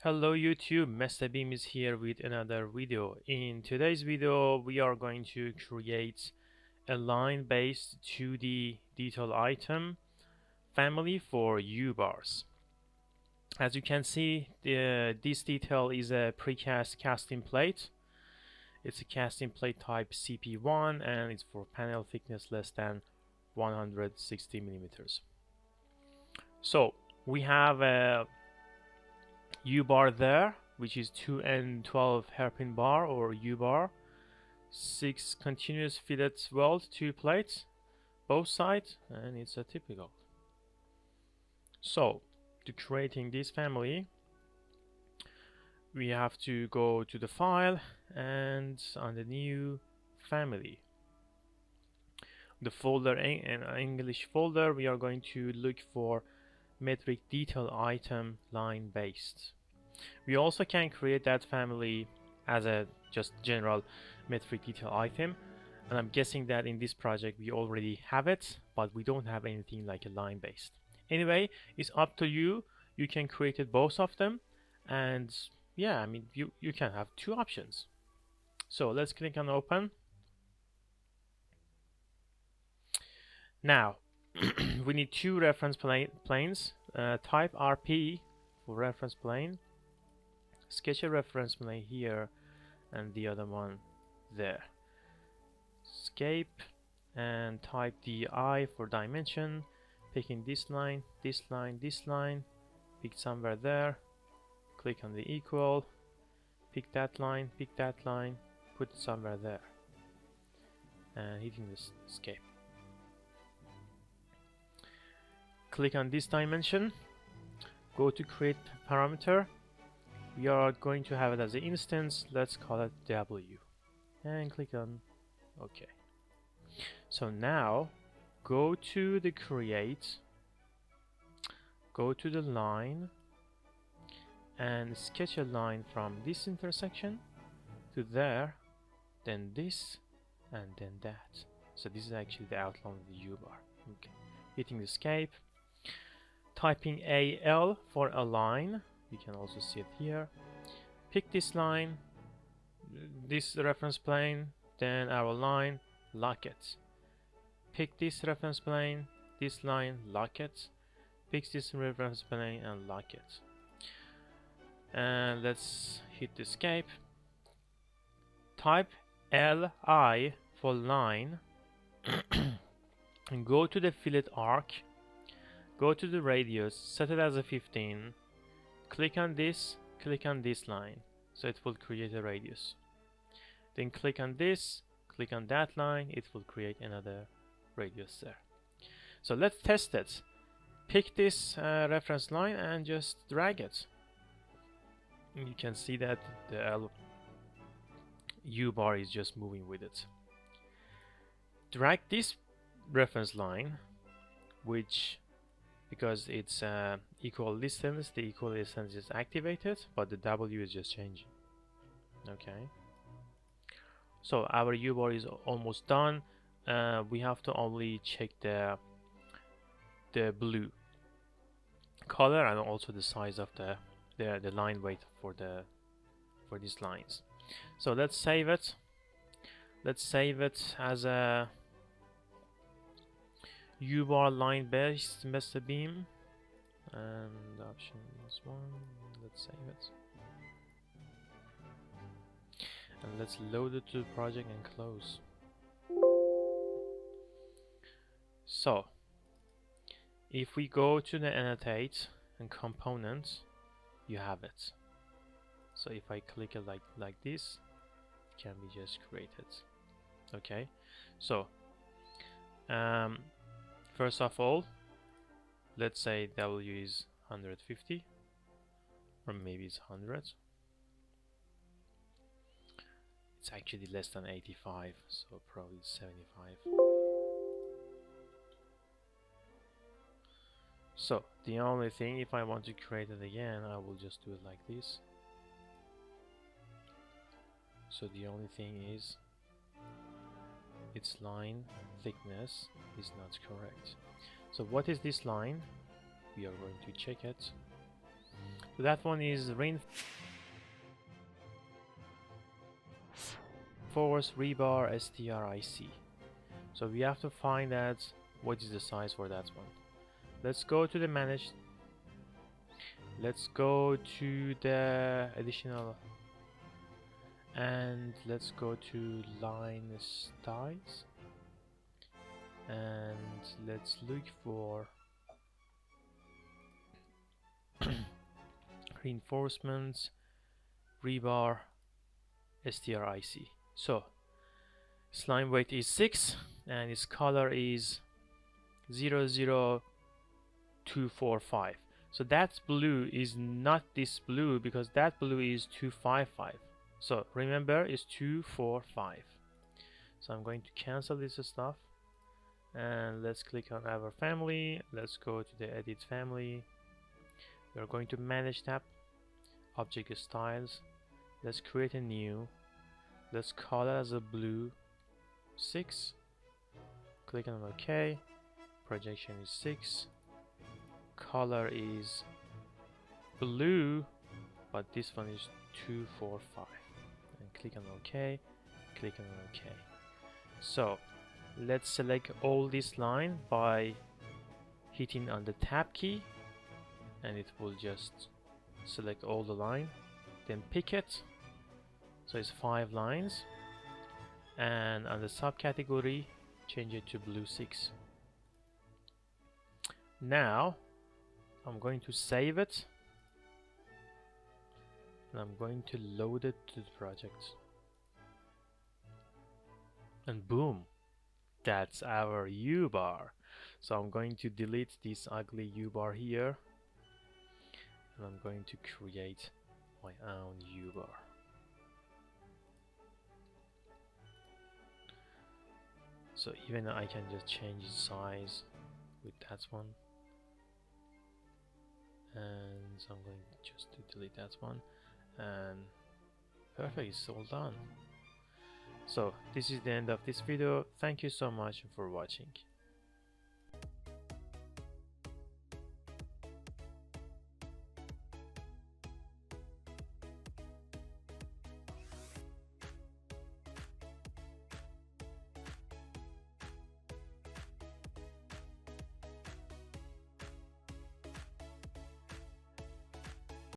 Hello YouTube, Mr. Beam is here with another video. In today's video, we are going to create a line-based 2D detail item family for U-bars. As you can see, this detail is a precast casting plate. It's a casting plate type CP1 and it's for panel thickness less than 160 millimeters. So we have a U-bar there, which is 2N12 hairpin bar or U-bar, 6 continuous fillet weld, 2 plates, both sides, and it's a typical. So, to creating this family, we have to go to the file and on the new family. The folder, in English folder, we are going to look for metric detail item line based. We also can create that family as a just general metric detail item, and I'm guessing that in this project we already have it, but we don't have anything like a line based. Anyway, it's up to you. You can create it both of them, and yeah, I mean you can have two options. So let's click on open. Now we need two reference planes. Type RP for reference plane. Sketch a reference plane here and the other one there. Escape and type DI for dimension. Picking this line, this line, this line. Pick somewhere there. Click on the equal. Pick that line, put it somewhere there. And hitting this escape. Click on this dimension. Go to create parameter. We are going to have it as an instance. Let's call it W and click on OK. So now go to the create, go to the line and sketch a line from this intersection to there, then this, and then that. So this is actually the outline of the U-bar. Okay. Hitting escape, typing AL for align. You can also see it here. Pick this line, this reference plane, then our line, lock it. Pick this reference plane, this line, lock it. Pick this reference plane and lock it. And let's hit escape. Type LI for line and go to the fillet arc. Go to the radius, set it as a 15. Click on this line, so it will create a radius. Then click on this, click on that line, it will create another radius there. So let's test it. Pick this reference line and just drag it. You can see that the U-bar is just moving with it. Drag this reference line, which because it's equal distance, the equal distance is activated, but the W is just changing. Okay. So our U-bar is almost done. We have to only check the blue color and also the size of the line weight for these lines. So let's save it. Let's save it as a U-bar line based Mr. Beam, and option is 1. Let's save it and let's load it to the project and close. So if we go to the annotate and components, you have it. So if I click it like this, it can be just created. Okay, so first of all, let's say W is 150, or maybe it's 100. It's actually less than 85, so probably 75. So the only thing, if I want to create it again, I will just do it like this. So the only thing is its line thickness is not correct. So what is this line? We are going to check it. So that one is reinforce rebar STRIC. So we have to find out what is the size for that one. Let's go to the manage. Let's go to the additional and let's go to line styles and let's look for reinforcements rebar STRIC. So slime weight is 6 and its color is 00245. So that blue is not this blue because that blue is 255. So remember it's 245. So I'm going to cancel this stuff and let's click on our family. Let's go to the edit family. We're going to manage tab, object styles. Let's create a new. Let's call it as a blue 6. Click on OK. Projection is 6. Color is blue, but this one is 245. And click on OK. Click on OK. So let's select all this line by hitting on the tab key, and it will just select all the line. Then pick it. So it's 5 lines, and on the subcategory change it to blue 6. Now I'm going to save it and I'm going to load it to the project, and boom, that's our U-bar. So I'm going to delete this ugly U-bar here and I'm going to create my own U-bar. So even I can just change its size with that one, and so I'm going just to delete that one, and perfect, it's all done. So this is the end of this video. Thank you so much for watching.